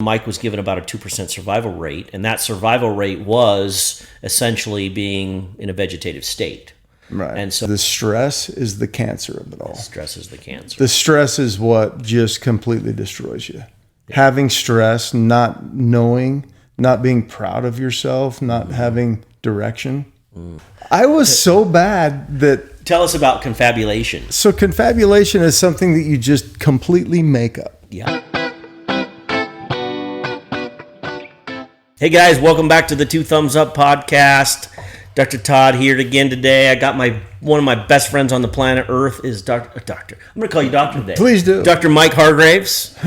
Mike was given about a 2% survival rate, and that survival rate was essentially being in a vegetative state. Right. And so the stress is the cancer of it all. Stress is the cancer. The stress is what just completely destroys you. Yeah. Having stress, not knowing, not being proud of yourself, not having direction. I was so bad that... Tell us about confabulation. So confabulation is something that you just completely make up. Yeah. Hey guys, welcome back to the Two Thumbs Up podcast. Dr. Todd here again today. I got one of my best friends on the planet Earth is Doctor. I'm going to call you Doctor today. Please do. Dr. Mike Hargraves.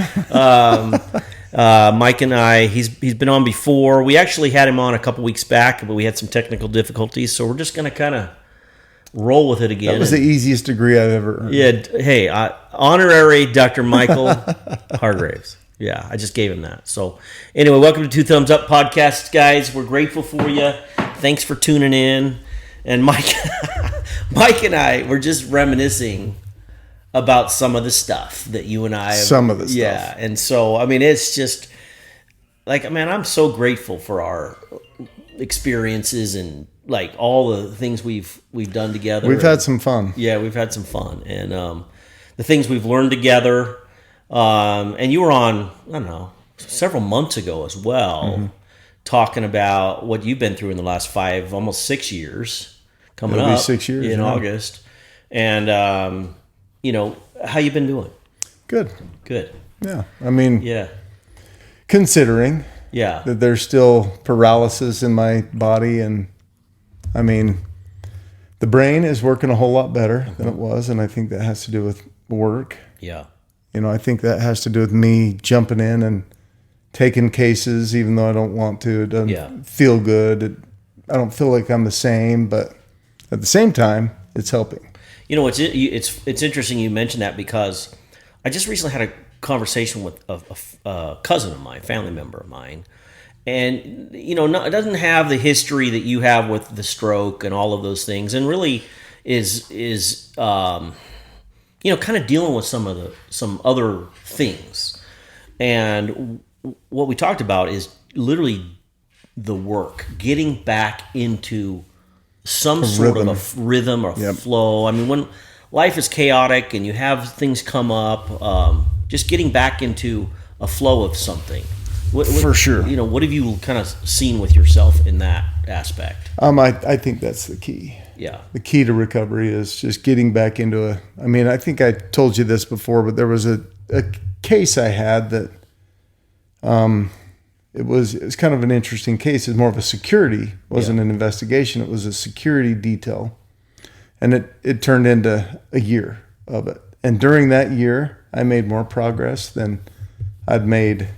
Mike and I, he's been on before. We actually had him on a couple weeks back, but we had some technical difficulties, so we're just going to kind of roll with it again. That was the easiest degree I've ever earned. Yeah. Hey, honorary Dr. Michael Hargraves. Yeah, I just gave him that. So anyway, welcome to Two Thumbs Up podcast, guys. We're grateful for you. Thanks for tuning in. And Mike and I were just reminiscing about some of the stuff that you and I have. Some of the stuff. Yeah, and so, I mean, it's just, like, man, I'm so grateful for our experiences and, like, all the things we've done together. We've had some fun. Yeah, we've had some fun. And the things we've learned together. And you were on, I don't know, several months ago as well, talking about what you've been through in the last 5, almost 6 years coming It'll up. be 6 years in August. And, how you been doing? Good. Yeah. I mean, yeah, considering yeah, that there's still paralysis in my body, and I mean, the brain is working a whole lot better than it was, and I think that has to do with work. yeah. You know, I think that has to do with me jumping in and taking cases, even though I don't want to. It doesn't feel good. I don't feel like I'm the same, but at the same time, it's helping. You know, it's interesting you mentioned that, because I just recently had a conversation with a cousin of mine, family member of mine, and you know, it doesn't have the history that you have with the stroke and all of those things, and really is you know, kind of dealing with some other things. And what we talked about is literally the work, getting back into some sort of a rhythm or flow. I mean, when life is chaotic and you have things come up, just getting back into a flow of something. For sure. You know, what have you kind of seen with yourself in that aspect? I think that's the key. Yeah. The key to recovery is just getting back into I mean, I think I told you this before, but there was a case I had that it was kind of an interesting case. It's more of a security. It wasn't an investigation. It was a security detail. And it turned into a year of it. And during that year, I made more progress than I'd made.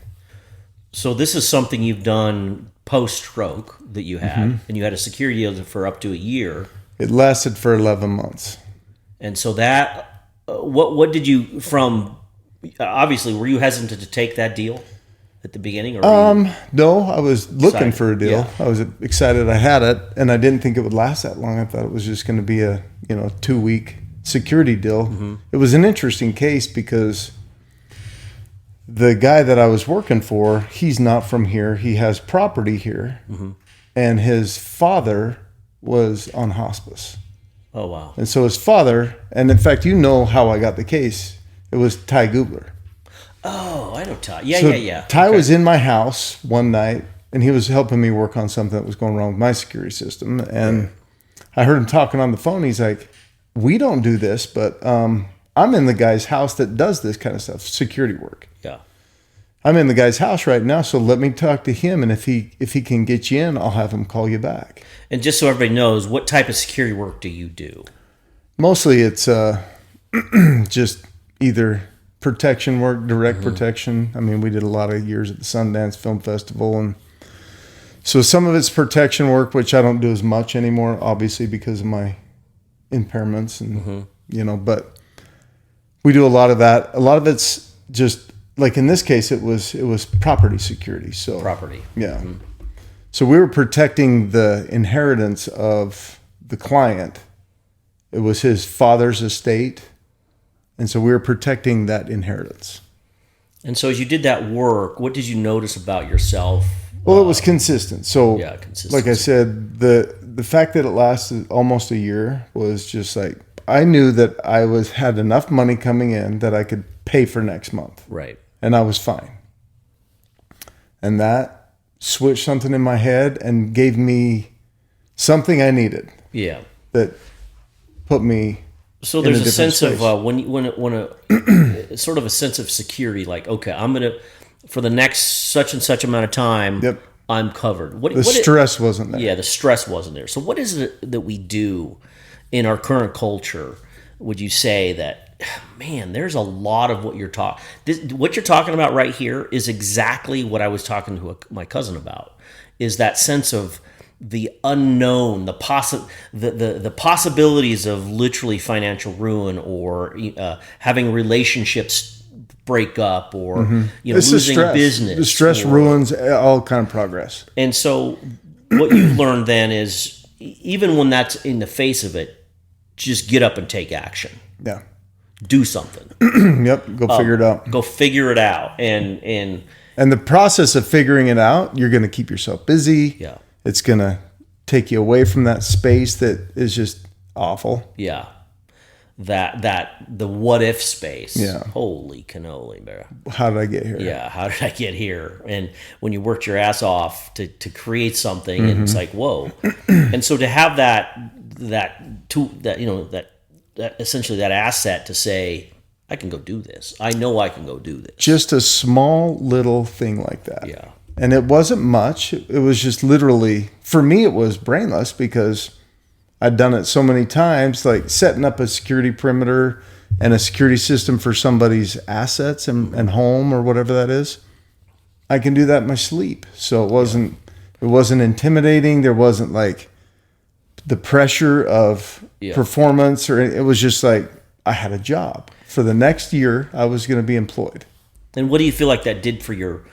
So this is something you've done post-stroke that you had, and you had a security deal for up to a year. It lasted for 11 months. And so that, what did you, obviously, were you hesitant to take that deal at the beginning? Or no, I was looking for a deal. Yeah. I was excited I had it, and I didn't think it would last that long. I thought it was just going to be a 2-week security deal. It was an interesting case because the guy that I was working for, he's not from here. He has property here, and his father was on hospice. Oh, wow. And so his father, and in fact, you know how I got the case. It was Ty Gubler. Oh, I know Todd. Yeah. Ty was in my house one night, and he was helping me work on something that was going wrong with my security system. And I heard him talking on the phone. He's like, we don't do this, but I'm in the guy's house that does this kind of stuff, security work. Yeah. I'm in the guy's house right now, so let me talk to him, and if he can get you in, I'll have him call you back. And just so everybody knows, what type of security work do you do? Mostly it's just either protection work, direct protection. I mean, we did a lot of years at the Sundance Film Festival, and so some of it's protection work, which I don't do as much anymore, obviously because of my impairments, and but we do a lot of that. A lot of it's just, like in this case, it was property security. So property. Yeah. So we were protecting the inheritance of the client. It was his father's estate. And so we were protecting that inheritance. And so as you did that work, what did you notice about yourself? Well, it was consistent. So, Yeah, consistency. like I said, the fact that it lasted almost a year was just like I knew that I had enough money coming in that I could pay for next month, Right. and I was fine. And that switched something in my head and gave me something I needed Yeah. that put me. So in there's a different sense space. of when a sort of a sense of security, like, okay, I'm gonna for the next such and such amount of time, Yep. I'm covered. The stress wasn't there. Yeah, the stress wasn't there. So what is it that we do in our current culture? Would you say that, man, there's a lot of what you're talking about right here is exactly what I was talking to my cousin about, is that sense of the unknown, the possibilities of literally financial ruin, or having relationships break up, or It's losing the stress. business. The stress ruins all kind of progress. And so what you've learned then is, even when that's in the face of it, just get up and take action. Yeah. Do something. Yep. Go figure it out. Go figure it out. And And the process of figuring it out, you're going to keep yourself busy. yeah. It's going to take you away from that space that is just awful. Yeah. That the what if space. Yeah. Holy cannoli, bro. How did I get here? Yeah, how did I get here? And when you worked your ass off to create something, and it's like, whoa. And so to have that essentially that asset to say, I can go do this. I know I can go do this. Just a small little thing like that. Yeah. And it wasn't much. It was just literally, for me, it was brainless because I'd done it so many times, like setting up a security perimeter and a security system for somebody's assets and home or whatever that is. I can do that in my sleep. So it wasn't intimidating. There wasn't like the pressure of performance, or it was just like I had a job. For the next year, I was going to be employed. And what do you feel like that did for your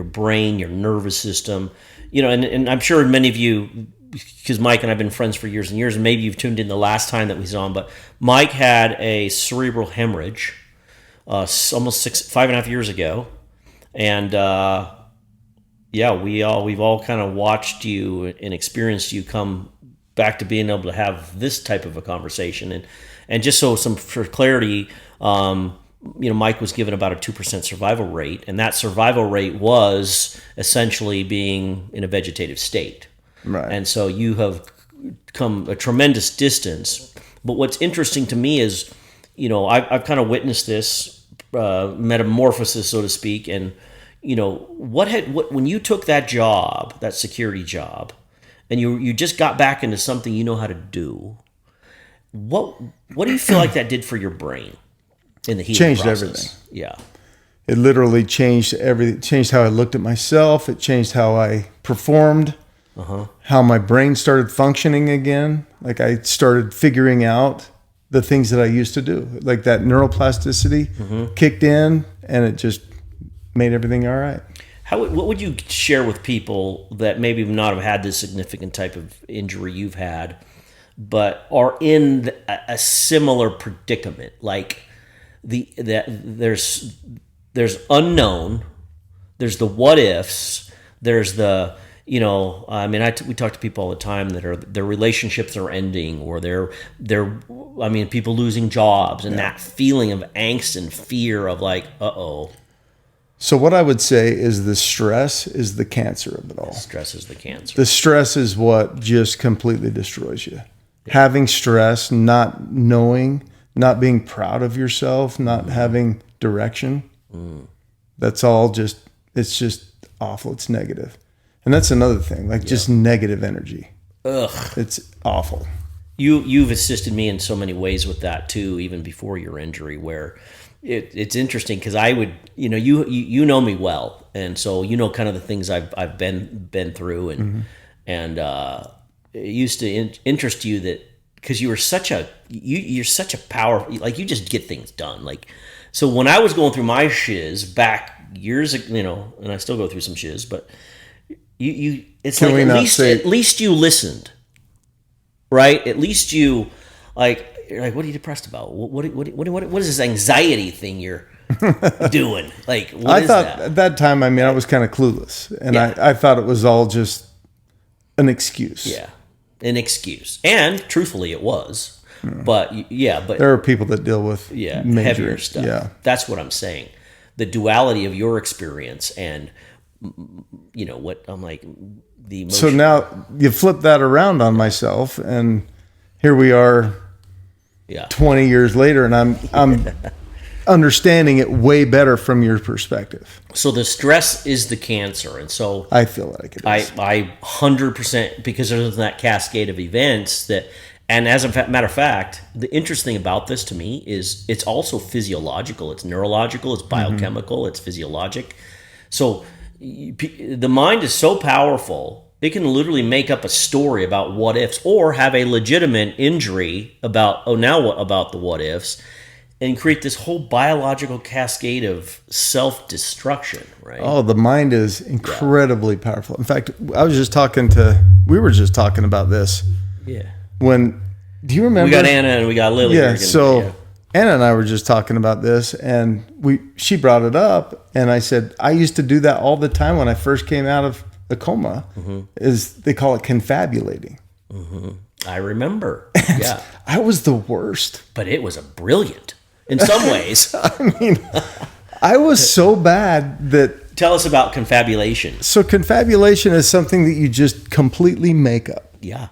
brain, your nervous system? And I'm sure many of you, because Mike and I have been friends for years and years, and maybe you've tuned in the last time that we was on, but Mike had a cerebral hemorrhage almost 5.5 years ago. And we've all kind of watched you and experienced you come back to being able to have this type of a conversation. And just for clarity, Mike was given about a 2% survival rate, and that survival rate was essentially being in a vegetative state. Right. And so you have come a tremendous distance. But what's interesting to me is, I've kind of witnessed this metamorphosis, so to speak. And when you took that job, that security job, and you just got back into something you know how to do, what do you feel like that did for your brain in the healing Changed process? everything. Yeah. It literally changed everything. It changed how I looked at myself. It changed how I performed. How my brain started functioning again. Like I started figuring out the things that I used to do. Like that neuroplasticity kicked in, and it just made everything all right. What would you share with people that maybe not have had this significant type of injury you've had, but are in a similar predicament? Like there's unknown, there's the what ifs, there's the we talk to people all the time that their relationships are ending, or people losing jobs, and that feeling of angst and fear of like, uh-oh. So what I would say is the stress is the cancer of it all. Stress is the cancer. The stress is what just completely destroys you. Yeah. Having stress, not knowing, not being proud of yourself, not having direction. That's all it's just awful. It's negative. And that's another thing, just negative energy. Ugh. It's awful. You've assisted me in so many ways with that too, even before your injury, where it's interesting because I would, you know me well, and so kind of the things I've been through, and it used to interest you that because you were you're such a power, like you just get things done. Like, so when I was going through my shiz back years, and I still go through some shiz, but it's Can like at least you listened, right? At least you you're like, what are you depressed about? What is this anxiety thing you're doing? Like, what I is thought that? at that time, I mean, I was kind of clueless, and Yeah. I thought it was all just an excuse. Yeah, an excuse, and truthfully, it was. But yeah, but There are people that deal with major, heavier stuff. Yeah. That's what I'm saying. The duality of your experience and what I'm like, the emotion. So now you flip that around on myself, and here we are, 20 years later, and I'm understanding it way better from your perspective. So the stress is the cancer, and so I feel like it is. I 100%, because there's that cascade of events that. And as a matter of fact, the interesting about this to me is it's also physiological, it's neurological, it's biochemical, it's physiologic. So the mind is so powerful, it can literally make up a story about what ifs, or have a legitimate injury about, now what about the what ifs, and create this whole biological cascade of self-destruction, right? Oh, the mind is incredibly powerful. In fact, we were just talking about this. Yeah. Do you remember? We got Anna and we got Lily. Yeah. So Anna and I were just talking about this, and she brought it up, and I said, I used to do that all the time when I first came out of the coma. Is they call it confabulating. I remember. Yeah. I was the worst. But it was brilliant in some ways. I mean, I was so bad that. Tell us about confabulation. So confabulation is something that you just completely make up. Yeah.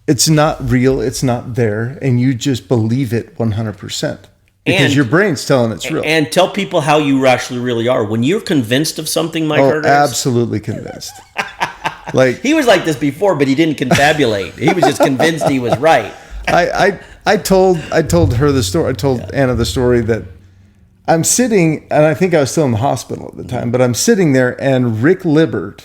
It's not real. It's not there. And you just believe it 100%. Because your brain's telling it's real. And tell people how you actually really are. When you're convinced of something, Mike Hargraves. Absolutely convinced. Like he was like this before, but he didn't confabulate. He was just convinced he was right. I told her the story. I told Anna the story that I'm sitting, and I think I was still in the hospital at the time, but I'm sitting there, and Rick Libbert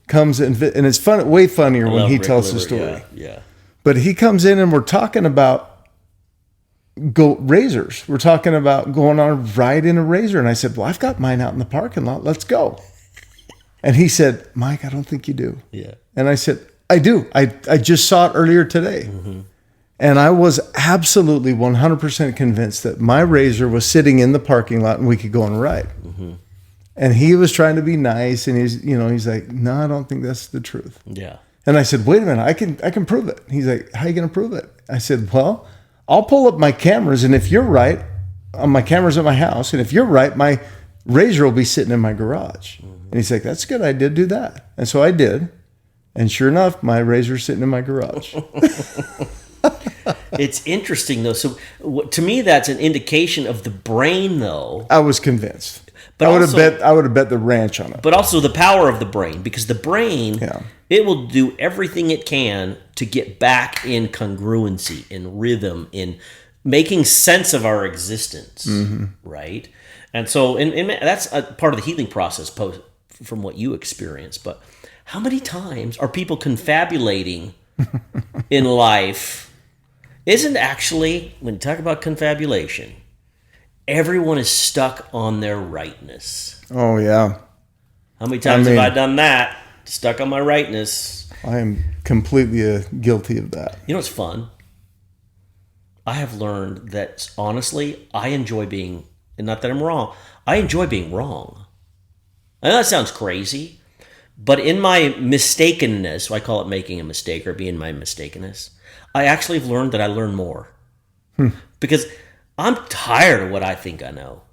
comes in, and it's fun, way funnier when he tells the story. Yeah. But he comes in, and we're talking about razors. We're talking about going on a ride in a razor, and I said, "Well, I've got mine out in the parking lot. Let's go." And he said, "Mike, I don't think you do." Yeah. And I said, "I do. I just saw it earlier today." And I was absolutely 100% convinced that my razor was sitting in the parking lot and we could go on a ride. And he was trying to be nice, and he's like, "No, I don't think that's the truth." Yeah. And I said, "Wait a minute, I can prove it." He's like, "How are you going to prove it?" I said, "Well, I'll pull up my cameras, and if you're right, my cameras at my house, and if you're right, my razor will be sitting in my garage." And he's like, "That's a good idea, do that." And so I did. And sure enough, my razor's sitting in my garage. It's interesting, though. So to me, that's an indication of the brain, though. I was convinced. But I would have bet the ranch on it. But also the power of the brain, because the brain, it will do everything it can to get back in congruency, in rhythm, in making sense of our existence, right? And so, and that's a part of the healing process from what you experience. But how many times are people confabulating in life? Isn't actually, when you talk about confabulation, everyone is stuck on their rightness. Oh, yeah. How many times have I done that? Stuck on my rightness. I am completely guilty of that. You know what's fun? I have learned that, honestly, I enjoy being, and not that I'm wrong, I enjoy being wrong. I know that sounds crazy, but in my mistakenness, I call it making a mistake or being my mistakenness, I actually have learned that I learn more. Because I'm tired of what I think I know.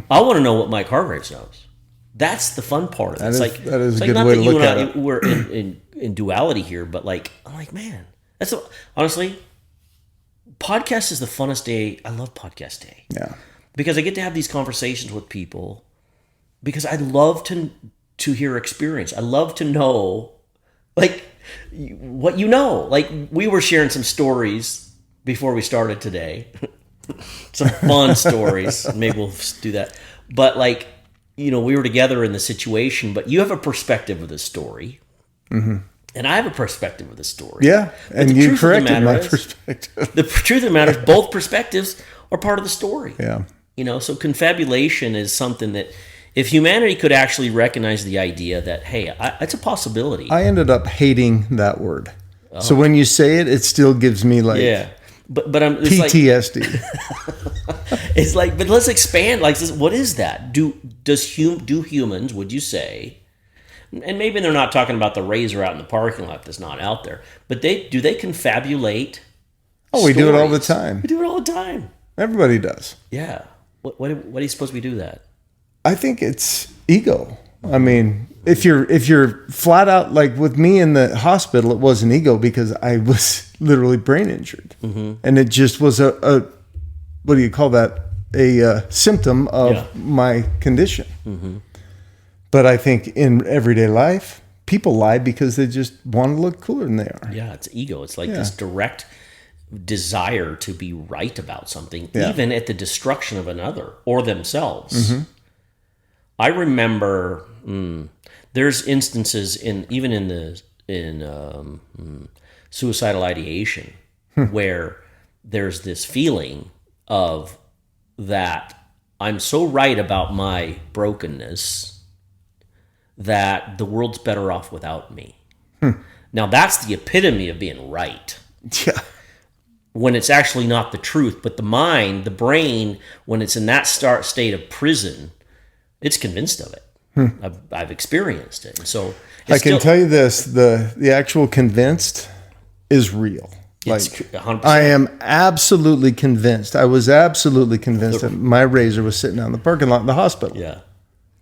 I want to know what Mike Hargraves knows. That's the fun part of it. That is a good way to look at it. We're in duality here, but I'm like, man, honestly, podcast is the funnest day. I love podcast day. Yeah. Because I get to have these conversations with people, because I love to hear experience. I love to know, what you know. We were sharing some stories before we started today. Some fun stories. Maybe we'll do that. But we were together in the situation, but you have a perspective of the story. And I have a perspective of the story. Yeah, and you corrected my perspective. The truth of the matter is both perspectives are part of the story. Yeah. So confabulation is something that if humanity could actually recognize the idea that, hey, it's a possibility. I ended up hating that word. So when you say it, it still gives me but I'm it's like, PTSD. it's like, but let's expand. Like, what is that? Do humans? Would you say? And maybe they're not talking about the razor out in the parking lot that's not out there, but do they confabulate? Oh, we do it all the time. We do it all the time. Everybody does. Yeah. What are you supposed to do that? I think it's ego. I mean, if you're flat out, like with me in the hospital, it wasn't ego because I was literally brain injured, and it just was a what do you call that? A symptom of my condition. But I think in everyday life, people lie because they just want to look cooler than they are. Yeah, it's ego. It's like this direct desire to be right about something, even at the destruction of another or themselves. I remember there's instances in suicidal ideation where there's this feeling of that I'm so right about my brokenness that the world's better off without me. Now that's the epitome of being right. Yeah. When it's actually not the truth, but the mind, the brain, when it's in that state of prison, it's convinced of it. I've experienced it. And so I can tell you this, the actual convinced is real. Like 100%. I am absolutely convinced. I was absolutely convinced that my razor was sitting out in the parking lot in the hospital. Yeah.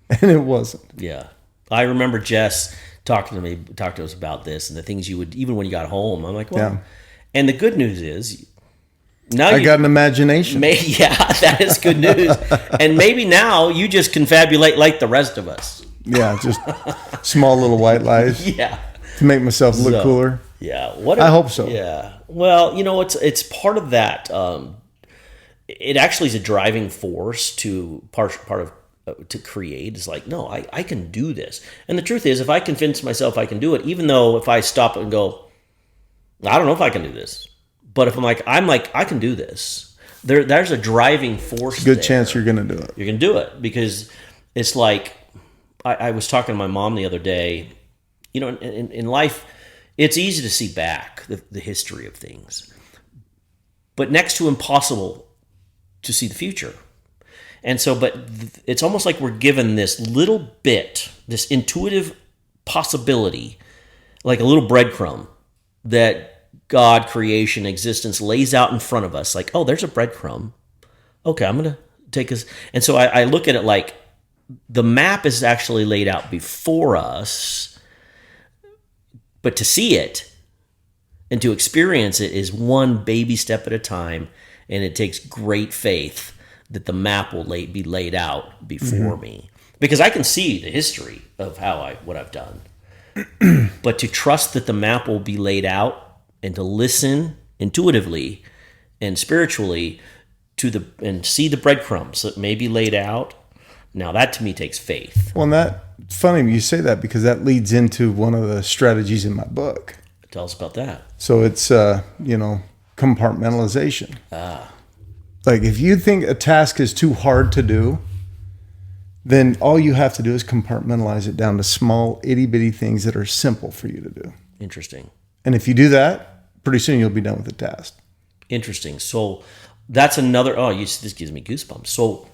And it wasn't. Yeah. I remember Jess talked to us about this and the things you would, even when you got home, I'm like, well, and the good news is now I got an imagination. That is good news. And maybe now you just confabulate like the rest of us. Yeah, just small little white lies. Yeah. To make myself look cooler. Yeah. I hope so. Yeah. Well, it's part of that. It actually is a driving force to part of to create. Is like, no, I can do this. And the truth is, if I convince myself I can do it, even though if I stop and go, I don't know if I can do this. But if I'm like, I can do this. There's a driving force. Good chance you're going to do it. You're going to do it because it's like, I was talking to my mom the other day. You know, in life, it's easy to see back the history of things, but next to impossible to see the future. And so, but it's almost like we're given this little bit, this intuitive possibility, like a little breadcrumb that God, creation, existence lays out in front of us. Like, oh, there's a breadcrumb. Okay, I'm going to take this. And so I look at it like the map is actually laid out before us, but to see it and to experience it is one baby step at a time. And it takes great faith that the map will be laid out before me, because I can see the history of what I've done, but to trust that the map will be laid out and to listen intuitively and spiritually and see the breadcrumbs that may be laid out. Now that to me takes faith. Well, and that's funny you say that because that leads into one of the strategies in my book. Tell us about that. So it's, compartmentalization. Like if you think a task is too hard to do, then all you have to do is compartmentalize it down to small itty bitty things that are simple for you to do. Interesting. And if you do that, pretty soon you'll be done with the task. Interesting. So that's another, this gives me goosebumps. So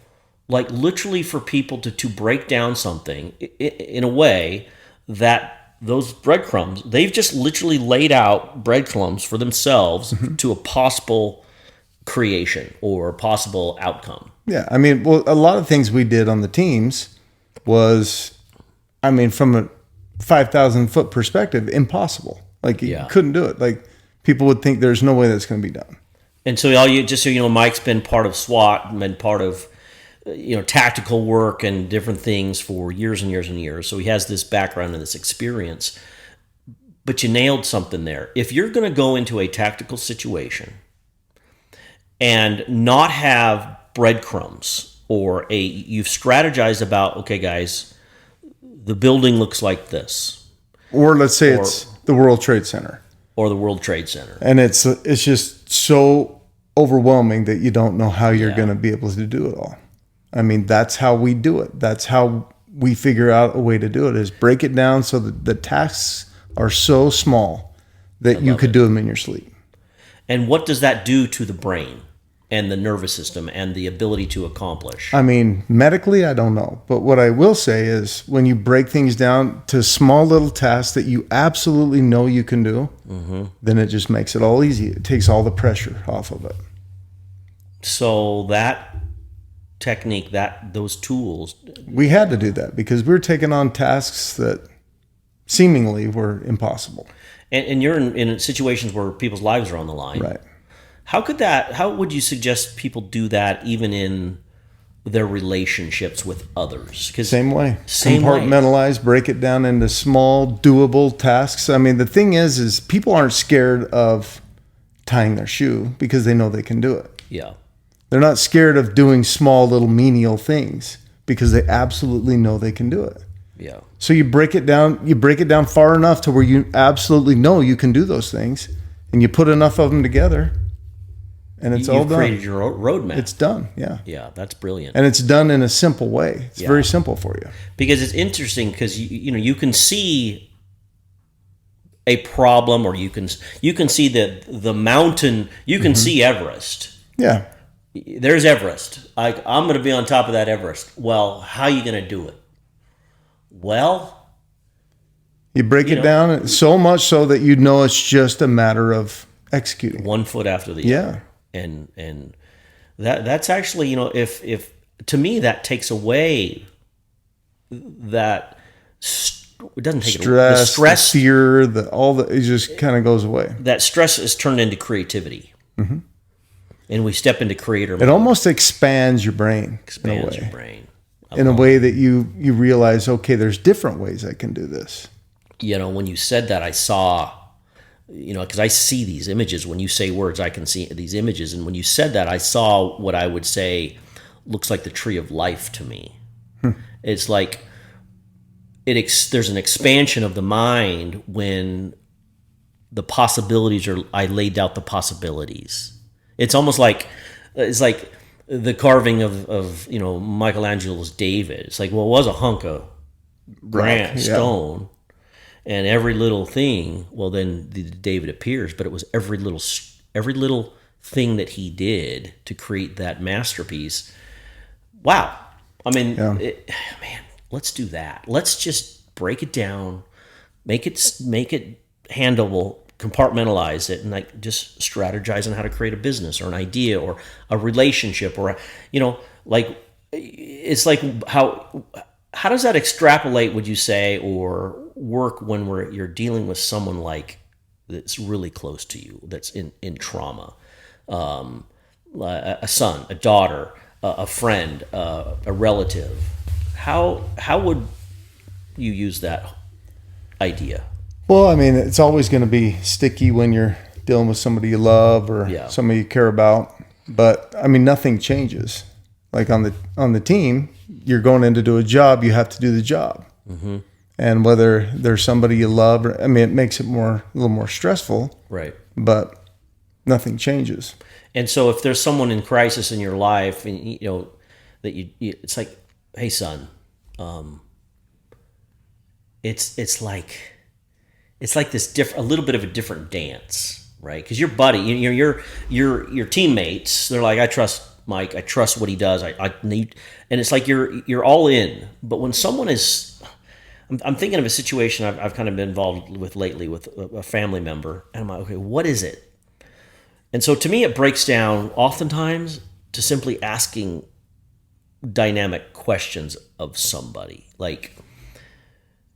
like literally for people to break down something in a way that those breadcrumbs, they've just literally laid out breadcrumbs for themselves to a possible creation or possible outcome. Yeah. I mean, well, a lot of things we did on the teams was, from a 5,000 foot perspective, impossible. Like you couldn't do it. Like people would think there's no way that's going to be done. And so Mike's been part of SWAT and been part of, tactical work and different things for years and years and years. So he has this background and this experience, but you nailed something there. If you're going to go into a tactical situation and not have breadcrumbs or you've strategized about, okay, guys, the building looks like this. Or let's say it's the World Trade Center. Or the World Trade Center. And it's just so overwhelming that you don't know how you're going to be able to do it all. That's how we do it. That's how we figure out a way to do it, is break it down so that the tasks are so small that you could do them in your sleep. And what does that do to the brain and the nervous system and the ability to accomplish? I mean, medically, I don't know. But what I will say is when you break things down to small little tasks that you absolutely know you can do, then it just makes it all easy. It takes all the pressure off of it. So that technique, those tools. We had to do that because we were taking on tasks that seemingly were impossible. And you're in situations where people's lives are on the line. Right. How would you suggest people do that even in their relationships with others? 'Cause Same way. Same Compartmentalize, break it down into small, doable tasks. I mean, the thing is people aren't scared of tying their shoe because they know they can do it. Yeah. They're not scared of doing small, little menial things because they absolutely know they can do it. Yeah. So you break it down far enough to where you absolutely know you can do those things, and you put enough of them together, and it's all done. You've created your roadmap. It's done, yeah. Yeah, that's brilliant. And it's done in a simple way. It's very simple for you. Because it's interesting because you can see a problem, or you can see the mountain. You can see Everest. Yeah. There's Everest. I'm going to be on top of that Everest. Well, how are you going to do it? Well, you break it down so much so that you know it's just a matter of executing. One foot after the other. And that's actually, if to me that takes away that it doesn't take stress, the stress, the fear, it just kind of goes away. That stress is turned into creativity. Mm-hmm. And we step into creator mode. It almost expands your brain. Expands your brain. In a way that you realize, okay, there's different ways I can do this. When you said that, I saw, because I see these images. When you say words, I can see these images. And when you said that, I saw what I would say looks like the tree of life to me. It's like there's an expansion of the mind when the possibilities I laid out the possibilities. It's almost like the carving of Michelangelo's David. It's like, well, it was a hunk of stone, and every little thing. Well, then the David appears, but it was every little thing that he did to create that masterpiece. Wow, I mean, man, let's do that. Let's just break it down, make it handleable. Compartmentalize it, and just strategize on how to create a business or an idea or a relationship or it's like how does that extrapolate, would you say, or work when you're dealing with someone that's really close to you, that's in trauma, a son, a daughter, a friend, a relative? How would you use that idea? Well, I mean, it's always going to be sticky when you're dealing with somebody you love or somebody you care about. But I mean, nothing changes. Like on the team, you're going in to do a job. You have to do the job. Mm-hmm. And whether there's somebody you love, it makes it a little more stressful. Right. But nothing changes. And so, if there's someone in crisis in your life, and that it's like, hey, son, it's like this a little bit of a different dance, right? Because your buddy, your teammates, they're like, I trust Mike, I trust what he does, I need, and it's like you're all in. But when someone is, I'm thinking of a situation I've kind of been involved with lately with a family member, and I'm like, okay, what is it? And so to me, it breaks down oftentimes to simply asking dynamic questions of somebody,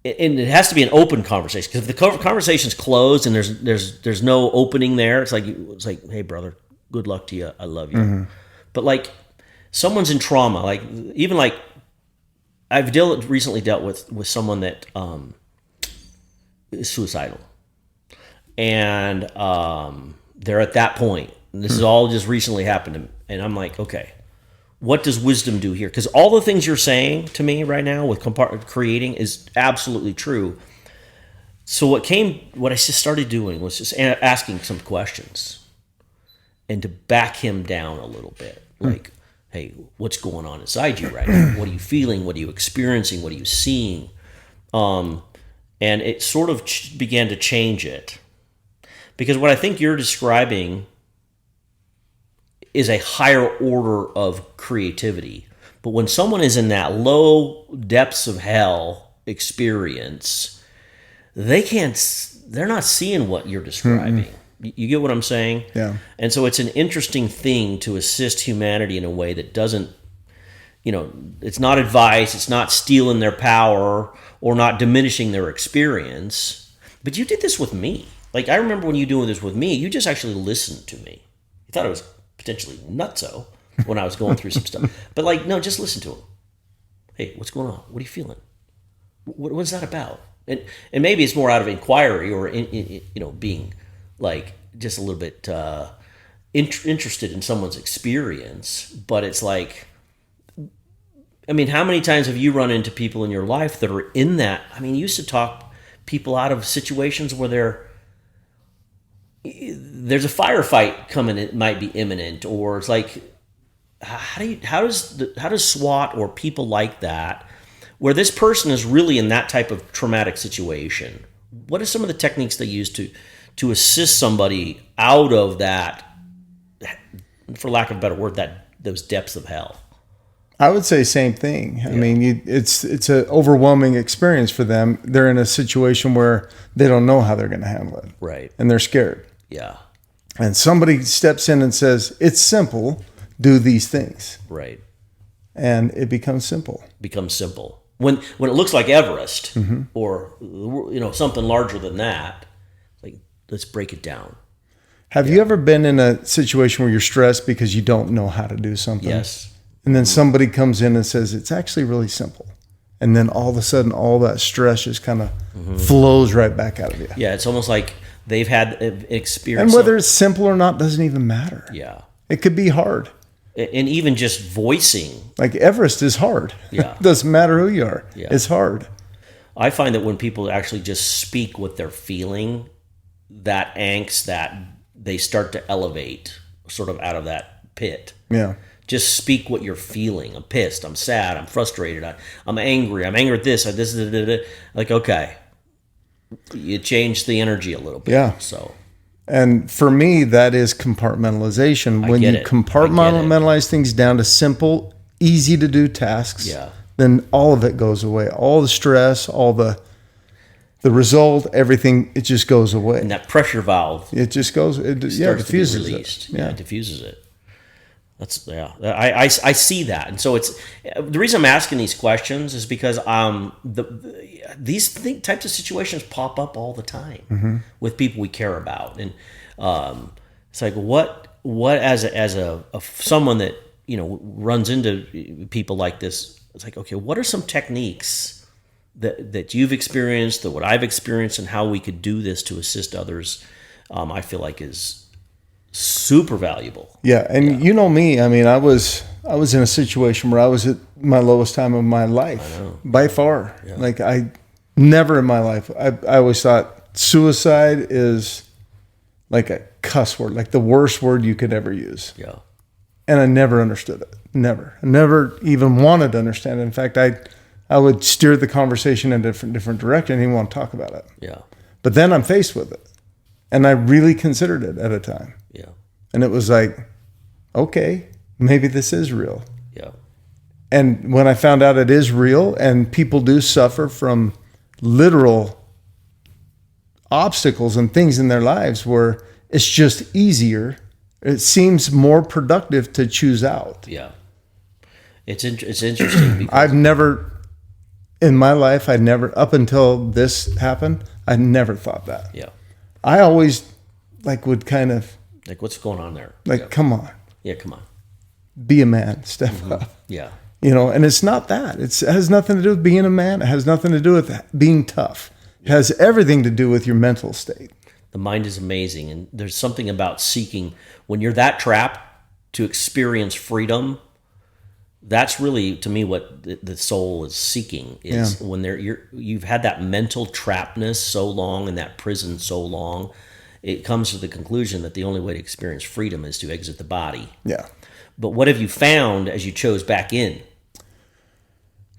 and it has to be an open conversation, because if the conversation's closed and there's no opening there, it's like, hey brother, good luck to you, I love you. Mm-hmm. But someone's in trauma, I've recently dealt with someone that is suicidal, and they're at that point, and this is all just recently happened to me, and I'm like, okay, what does wisdom do here? Because all the things you're saying to me right now with creating is absolutely true. So what I just started doing was just asking some questions, and to back him down a little bit. Like, hey, what's going on inside you right now? What are you feeling? What are you experiencing? What are you seeing? And it sort of began to change it. Because what I think you're describing is a higher order of creativity. But when someone is in that low depths of hell experience, they're not seeing what you're describing. You get what I'm saying? Yeah. And so it's an interesting thing to assist humanity in a way that doesn't, it's not advice, it's not stealing their power or not diminishing their experience. But you did this with me. Like, I remember when you doing this with me, you just actually listened to me. You thought I was potentially nutso when I was going through some stuff. But like, no, just listen to him. Hey, what's going on? What are you feeling? What is that about? And maybe it's more out of inquiry or, being like just a little bit interested in someone's experience. But it's like, I mean, how many times have you run into people in your life that are in that? I mean, you used to talk people out of situations where there's a firefight coming, it might be imminent, or it's like, how does SWAT or people like that, where this person is really in that type of traumatic situation, what are some of the techniques they use to assist somebody out of that, for lack of a better word, those depths of hell? I would say same thing. Yeah. I mean, it's an overwhelming experience for them. They're in a situation where they don't know how they're going to handle it. Right. And they're scared. Yeah. And somebody steps in and says, it's simple, do these things. Right. And it becomes simple. When it looks like Everest or something larger than that, like, let's break it down. Have you ever been in a situation where you're stressed because you don't know how to do something? Yes. And then somebody comes in and says, it's actually really simple. And then all of a sudden, all that stress just kind of flows right back out of you. Yeah, it's almost like they've had experience. And whether it's simple or not doesn't even matter. Yeah. It could be hard. And even just voicing. Like Everest is hard. Yeah. It doesn't matter who you are. Yeah. It's hard. I find that when people actually just speak what they're feeling, that angst, that they start to elevate sort of out of that pit. Yeah. Just speak what you're feeling. I'm pissed. I'm sad. I'm frustrated. I'm angry. I'm angry at this. Like, okay. You change the energy a little bit. Yeah. So. And for me, that is compartmentalization. When you compartmentalize things down to simple, easy to do tasks, then all of it goes away. All the stress, all the result, everything, it just goes away. And that pressure valve. It just goes, diffuses it. Yeah, it diffuses it. I see that, and so it's the reason I'm asking these questions is because these types of situations pop up all the time with people we care about, and it's like what as someone that runs into people like this, it's like, okay, what are some techniques that you've experienced, that what I've experienced, and how we could do this to assist others? I feel like is super valuable. Yeah, and you know me. I mean, I was in a situation where I was at my lowest time of my life by far. Yeah. Like, I never in my life. I always thought suicide is like a cuss word, like the worst word you could ever use. Yeah. And I never understood it. Never. I never even wanted to understand it. In fact, I would steer the conversation in a different direction. I didn't want to talk about it. Yeah. But then I'm faced with it. And I really considered it at a time. Yeah. And it was like, okay, maybe this is real. Yeah. And when I found out it is real and people do suffer from literal obstacles and things in their lives where it's just easier, it seems more productive to choose out. Yeah. It's interesting. Because I've never, in my life, up until this happened, I never thought that. Yeah. I always would kind of like, what's going on there? Come on. Yeah, come on. Be a man. Step up. Yeah. And it's not that. It has nothing to do with being a man. It has nothing to do with being tough. It has everything to do with your mental state. The mind is amazing, and there's something about seeking when you're that trapped to experience freedom. That's really, to me, what the soul is seeking is when you've had that mental trappedness so long and that prison so long, it comes to the conclusion that the only way to experience freedom is to exit the body. Yeah. But what have you found as you chose back in?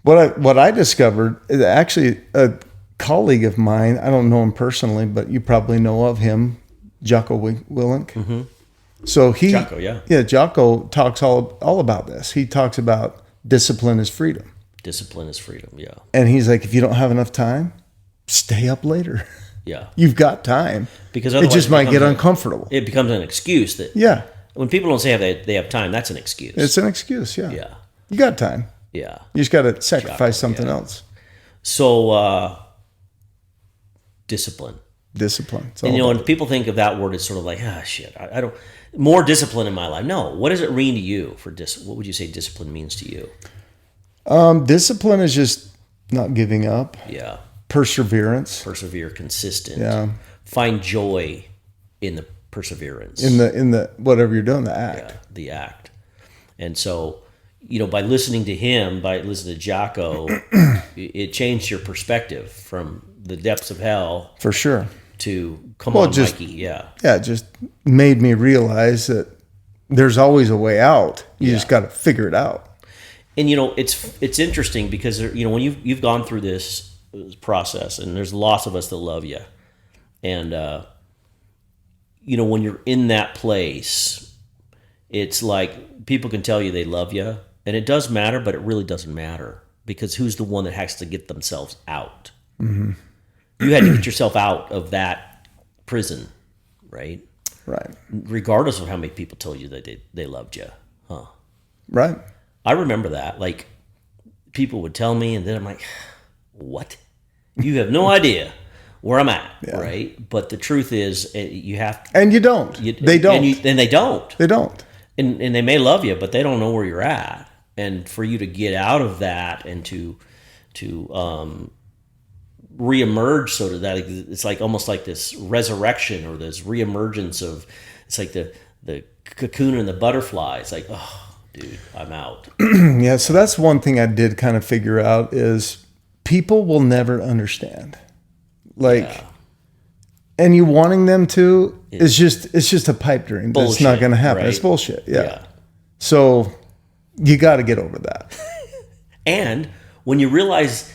What I discovered is actually a colleague of mine. I don't know him personally, but you probably know of him, Jocko Willink. So Jocko, yeah. Jocko talks all about this. He talks about discipline is freedom. Discipline is freedom, yeah. And he's like, if you don't have enough time, stay up later. Yeah. You've got time. Because it just might get uncomfortable. It becomes an excuse that when people don't say they have time, that's an excuse. It's an excuse, yeah. Yeah. You got time. Yeah. You just got to sacrifice something else. So discipline. Discipline. And when people think of that word, it's sort of like, shit, I don't more discipline in my life. No, what does it mean to you what would you say discipline means to you? Discipline is just not giving up. Yeah. Perseverance. Persevere, consistent. Yeah. Find joy in the perseverance. In the whatever you're doing, the act. Yeah, the act. And so, by listening to him, by listening to Jocko, it changed your perspective from the depths of hell. For sure. To Mikey, yeah. Yeah, it just made me realize that there's always a way out. You just got to figure it out. And it's interesting because when you've gone through this process, and there's lots of us that love you, and when you're in that place, it's like people can tell you they love you, and it does matter, but it really doesn't matter because who's the one that has to get themselves out? Mm-hmm. You had to get yourself out of that prison, right? Right. Regardless of how many people told you that they loved you, huh? Right. I remember that. Like, people would tell me, and then I'm like, what? You have no idea where I'm at, right? But the truth is, you have to. And you don't. They don't. And they don't. They don't. And they may love you, but they don't know where you're at. And for you to get out of that and to reemerge, so that it's like almost like this resurrection or this reemergence of, it's like the cocoon and the butterfly. It's like, oh, dude, I'm out. Yeah, so that's one thing I did kind of figure out is people will never understand. And you wanting them to it's just a pipe dream. Bullshit, that's not going to happen. Right? It's bullshit. Yeah. So you got to get over that. And when you realize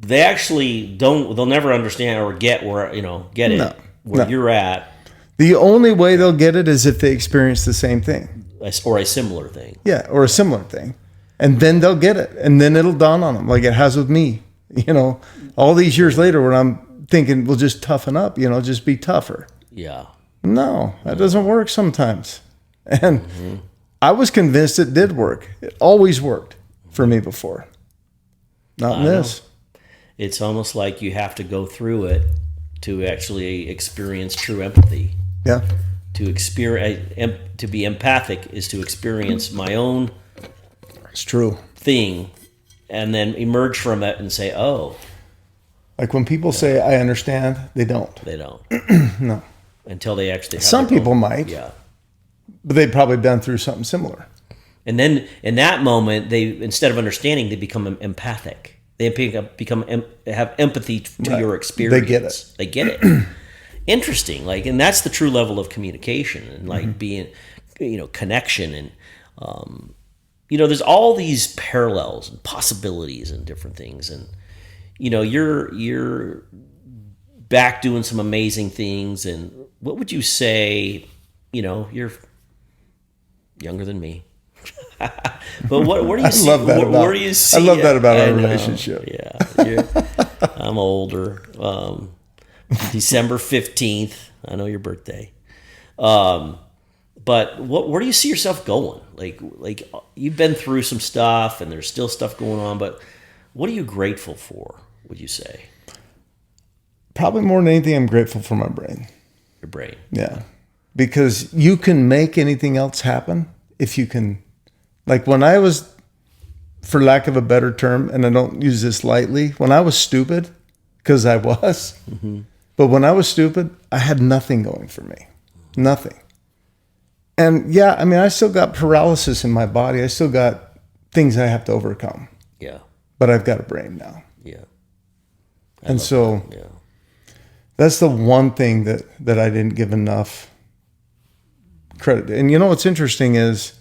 they actually they'll never understand or get where you're at. The only way they'll get it is if they experience the same thing. Or a similar thing. Yeah, or a similar thing. And then they'll get it. And then it'll dawn on them like it has with me. All these years later when I'm thinking, well, just toughen up, just be tougher. Yeah. No, that doesn't work sometimes. And I was convinced it did work. It always worked for me before. Not in this. It's almost like you have to go through it to actually experience true empathy. Yeah. To be empathic is to experience my own it's true thing and then emerge from it and say, oh. Like when people say, I understand, they don't. They don't. No. Until they actually have some people might. Yeah. But they've probably been through something similar. And then in that moment, they instead of understanding, they become empathic. They have empathy to your experience. They get it. They get it. Interesting. And that's the true level of communication and being, connection. And, there's all these parallels and possibilities and different things. And, you're back doing some amazing things. And what would you say, you're younger than me. But where do you see? Where do you see? I love that about our relationship. Yeah, I'm older. December 15th. I know your birthday. But where do you see yourself going? Like you've been through some stuff, and there's still stuff going on. But what are you grateful for? Would you say? Probably more than anything, I'm grateful for my brain. Your brain. Yeah, because you can make anything else happen if you can. Like when I was, for lack of a better term, and I don't use this lightly, when I was stupid, because I was, but when I was stupid, I had nothing going for me. Nothing. And yeah, I still got paralysis in my body. I still got things I have to overcome. Yeah. But I've got a brain now. Yeah. And so that's the one thing that I didn't give enough credit. And what's interesting is,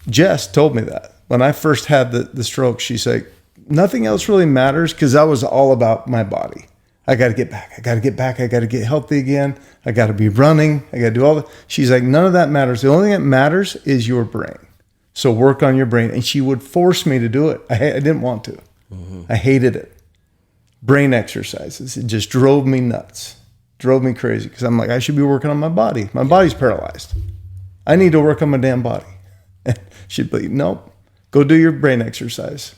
Jess told me that when I first had the stroke. She's like, nothing else really matters because I was all about my body. I got to get back. I got to get back. I got to get healthy again. I got to be running. I got to do all that. She's like, none of that matters. The only thing that matters is your brain. So work on your brain. And she would force me to do it. I didn't want to. I hated it. Brain exercises. It just drove me nuts. Drove me crazy because I'm like, I should be working on my body. My body's paralyzed. I need to work on my damn body. And she'd be, nope, go do your brain exercise.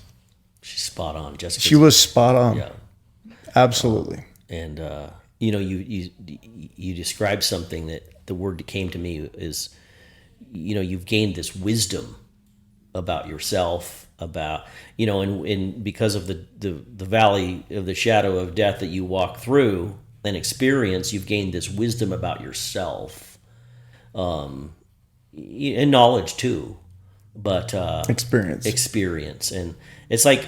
She's spot on, Jessica. She was spot on. Yeah. Absolutely. And you described something that the word that came to me is, you've gained this wisdom about yourself, about, and because of the valley of the shadow of death that you walk through and experience, you've gained this wisdom about yourself, and knowledge too, but experience. And it's like,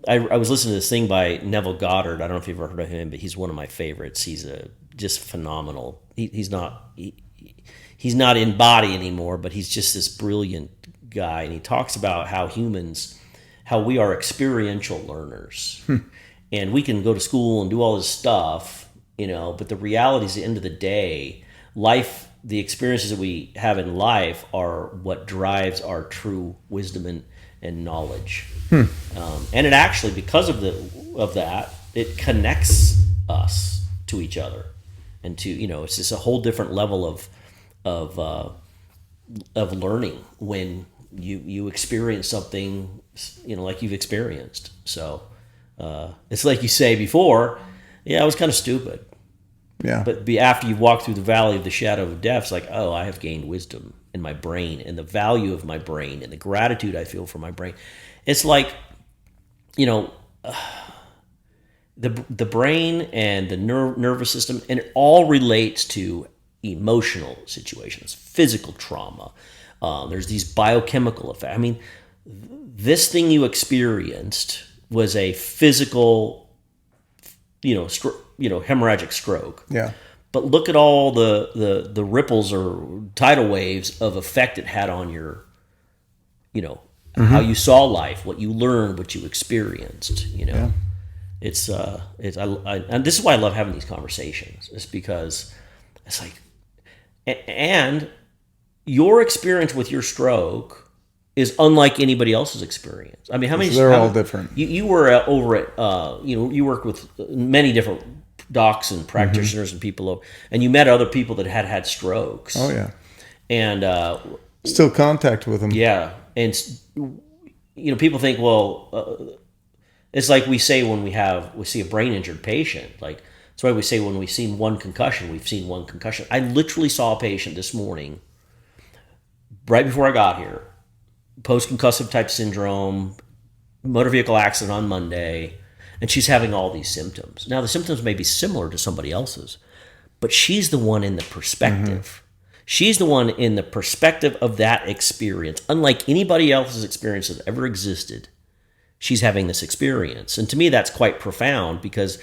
I was listening to this thing by Neville Goddard. I don't know if you've ever heard of him, but he's one of my favorites. He's just phenomenal. He's not in body anymore, but he's just this brilliant guy. And he talks about how we are experiential learners. And we can go to school and do all this stuff, but the reality is, at the end of the day, the experiences that we have in life are what drives our true wisdom and knowledge. And it actually, because of that, it connects us to each other, and to it's just a whole different level of learning when you experience something like you've experienced. So it's like you say before, I was kind of stupid. Yeah. But after you walk through the valley of the shadow of death, it's like, oh, I have gained wisdom in my brain, and the value of my brain, and the gratitude I feel for my brain. It's like, the brain and the nervous system, and it all relates to emotional situations, physical trauma. There's these biochemical effects. I mean, this thing you experienced was a physical, hemorrhagic stroke. Yeah. But look at all the ripples or tidal waves of effect it had on your, how you saw life, what you learned, what you experienced. Yeah. And this is why I love having these conversations. It's because it's like, and your experience with your stroke is unlike anybody else's experience. I mean, how many? They're all different. You were over at, you work with many different docs and practitioners and people, and you met other people that had strokes. Oh yeah. And still contact with them. Yeah, and people think, well, it's like we say when we see a brain injured patient. Like that's why we say when we've seen one concussion, we've seen one concussion. I literally saw a patient this morning, right before I got here, post-concussive type syndrome, motor vehicle accident on Monday, and she's having all these symptoms. Now, the symptoms may be similar to somebody else's, but she's the one in the perspective. She's the one in the perspective of that experience. Unlike anybody else's experience that ever existed, she's having this experience. And to me, that's quite profound, because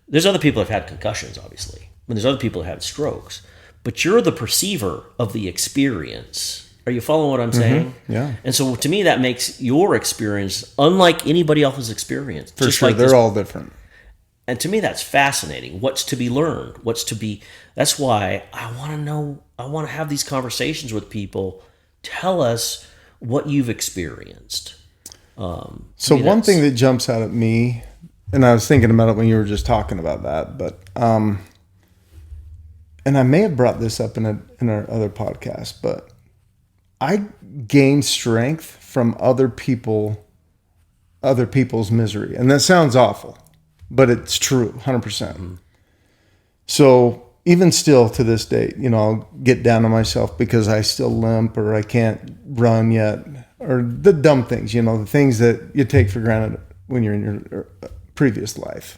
there's other people that have had concussions, obviously, and there's other people that have strokes, but you're the perceiver of the experience. Are you following what I'm saying? Yeah. And so to me, that makes your experience unlike anybody else's experience. For sure, like they're all different. And to me, that's fascinating. What's to be learned? That's why I want to know, I want to have these conversations with people. Tell us what you've experienced. So one thing that jumps out at me, and I was thinking about it when you were just talking about that, but, and I may have brought this up in our other podcast, but I gain strength from other people's misery. And that sounds awful, but it's true, 100%. Mm-hmm. So even still to this day, I'll get down on myself because I still limp, or I can't run yet, or the dumb things, the things that you take for granted when you're in your previous life.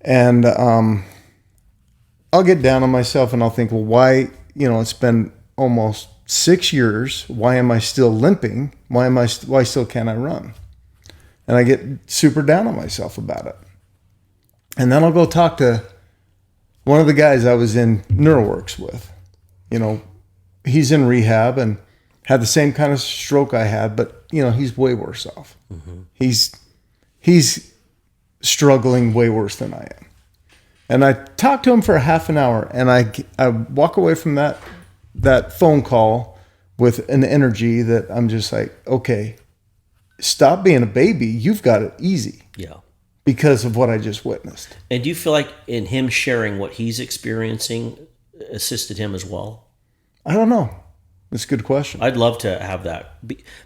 And I'll get down on myself and I'll think, well, why, it's been almost 6 years. Why am I still limping? Why still can't I run? And I get super down on myself about it. And then I'll go talk to one of the guys I was in NeuroWorks with. He's in rehab and had the same kind of stroke I had, but he's way worse off. Mm-hmm. He's struggling way worse than I am. And I talked to him for a half an hour, and I walk away from that phone call with an energy that I'm just like, okay, stop being a baby. You've got it easy. Yeah. Because of what I just witnessed. And do you feel like in him sharing what he's experiencing assisted him as well? I don't know. That's a good question. I'd love to have that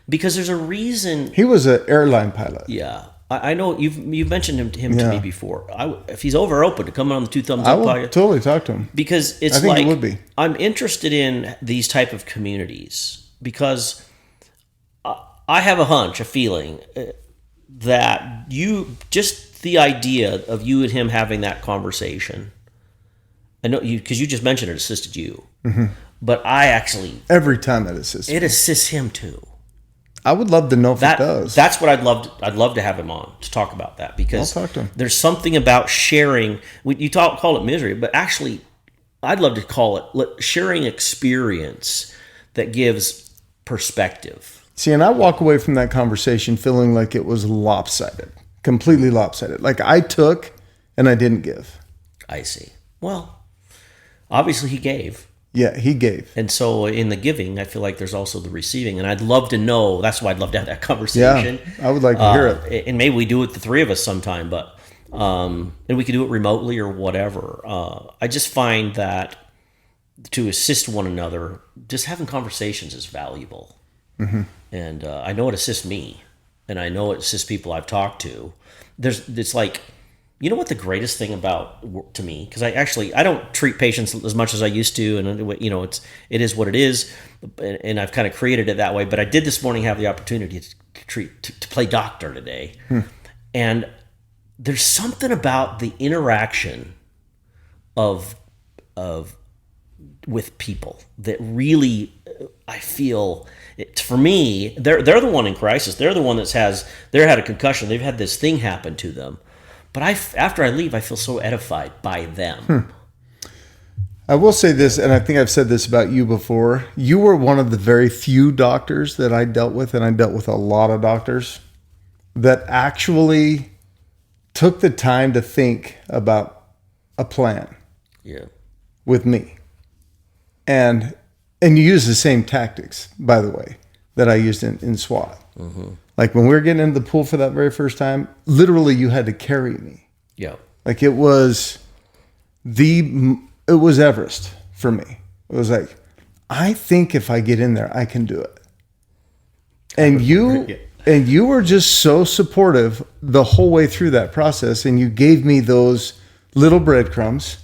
because there's a reason. He was an airline pilot. Yeah. I know you've mentioned him to me before. If he's open to come on the Two Thumbs Up podcast, I will totally talk to him because it's it would be. I'm interested in these type of communities because I have a feeling that just the idea of you and him having that conversation. I know because you just mentioned it assisted you, but I actually every time it assists him too. I would love to know if it does. That's what I'd love to have him on to talk about that because I'll talk to him. There's something about sharing. Call it misery, but actually, I'd love to call it sharing experience that gives perspective. See, and I walk away from that conversation feeling like it was lopsided, completely lopsided. Like I took and I didn't give. I see. Well, obviously he gave. Yeah, he gave. And so in the giving, I feel like there's also the receiving. And I'd love to know, that's why I'd love to have that conversation. Yeah, I would like to hear it. And maybe we do it, the three of us sometime, but and we could do it remotely or whatever. I just find that to assist one another, just having conversations is valuable. Mm-hmm. And I know it assists me. And I know it assists people I've talked to. It's like, you know what the greatest thing about to me, because I don't treat patients as much as I used to, and it is what it is, and I've kind of created it that way. But I did this morning have the opportunity to play doctor today, and there's something about the interaction of with people that really I feel. For me, they're the one in crisis. They're the one that had a concussion. They've had this thing happen to them. But after I leave, I feel so edified by them. I will say this, and I think I've said this about you before. You were one of the very few doctors that I dealt with, and I dealt with a lot of doctors, that actually took the time to think about a plan with me. And you use the same tactics, by the way, that I used in SWAT. Mm-hmm. Like when we were getting into the pool for that very first time, literally you had to carry me. Yeah. Like it was Everest for me. It was like, I think if I get in there, I can do it. And you were just so supportive the whole way through that process. And you gave me those little breadcrumbs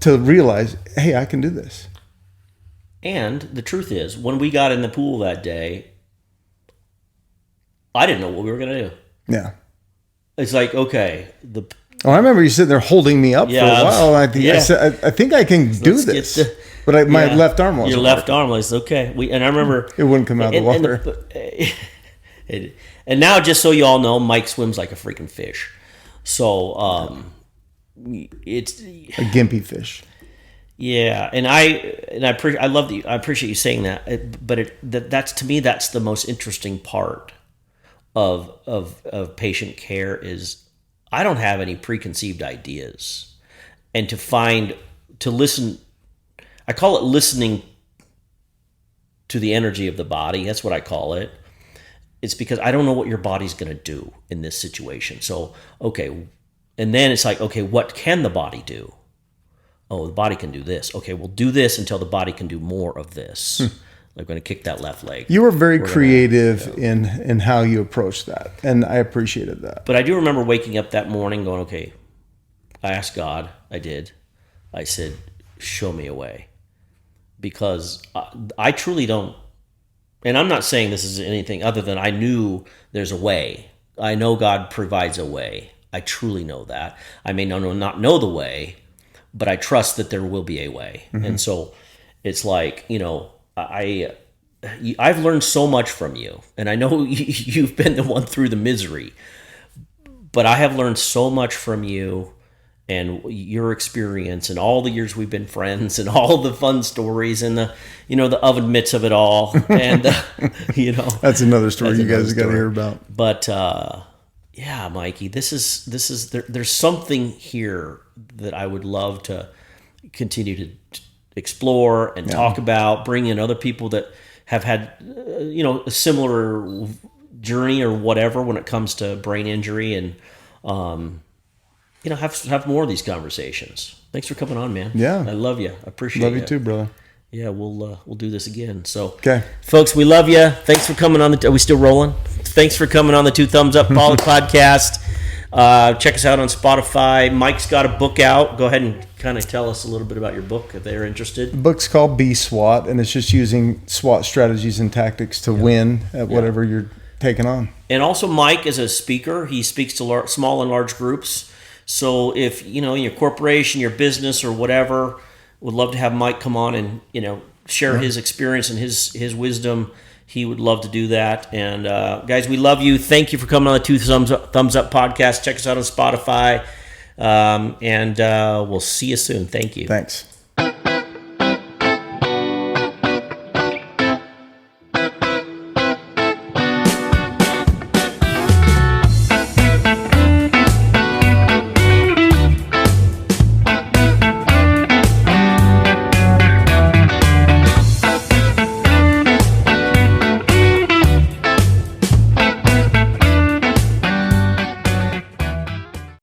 to realize, hey, I can do this. And the truth is, when we got in the pool that day, I didn't know what we were going to do. Yeah. It's like, okay. I remember you sitting there holding me up for a while. I think I can do this. But my left arm wasn't. Your left arm was okay. And I remember. It wouldn't come out of the water. And now, just so you all know, Mike swims like a freaking fish. So it's. A gimpy fish. Yeah, and I appreciate you saying that. But that's to me, that's the most interesting part of patient care is I don't have any preconceived ideas, and to listen, I call it listening to the energy of the body. That's what I call it. It's because I don't know what your body's going to do in this situation. So, okay. And then it's like, okay, what can the body do? Oh, the body can do this. Okay, we'll do this until the body can do more of this. They're going to kick that left leg. You were very creative in how you approached that, and I appreciated that. But I do remember waking up that morning going, okay, I asked God, I did. I said, show me a way. Because I truly don't, and I'm not saying this is anything other than I knew there's a way. I know God provides a way. I truly know that. I may not know the way, but I trust that there will be a way. Mm-hmm. And so it's like, I've learned so much from you, and I know you've been the one through the misery, but I have learned so much from you and your experience and all the years we've been friends and all the fun stories and the oven mitts of it all. And, that's another story you guys got to hear about. But, yeah, Mikey, this is there's something here that I would love to continue to explore and talk about, bring in other people that have had, a similar journey or whatever when it comes to brain injury, and, have more of these conversations. Thanks for coming on, man. Yeah. I love you. I appreciate it. Love you too, brother. Yeah, we'll do this again. So, okay, folks, we love you. Thanks for coming on. Are we still rolling? Thanks for coming on the 2 Thumbs Up podcast. Check us out on Spotify. Mike's got a book out. Go ahead and kind of tell us a little bit about your book if they're interested. The book's called Be SWAT, and it's just using SWAT strategies and tactics to win at whatever you're taking on. And also, Mike is a speaker. He speaks to small and large groups. So if, your corporation, your business, or whatever, would love to have Mike come on and, share his experience and his wisdom. He would love to do that. And guys, we love you. Thank you for coming on the 2 Thumbs Up podcast. Check us out on Spotify. And we'll see you soon. Thank you. Thanks.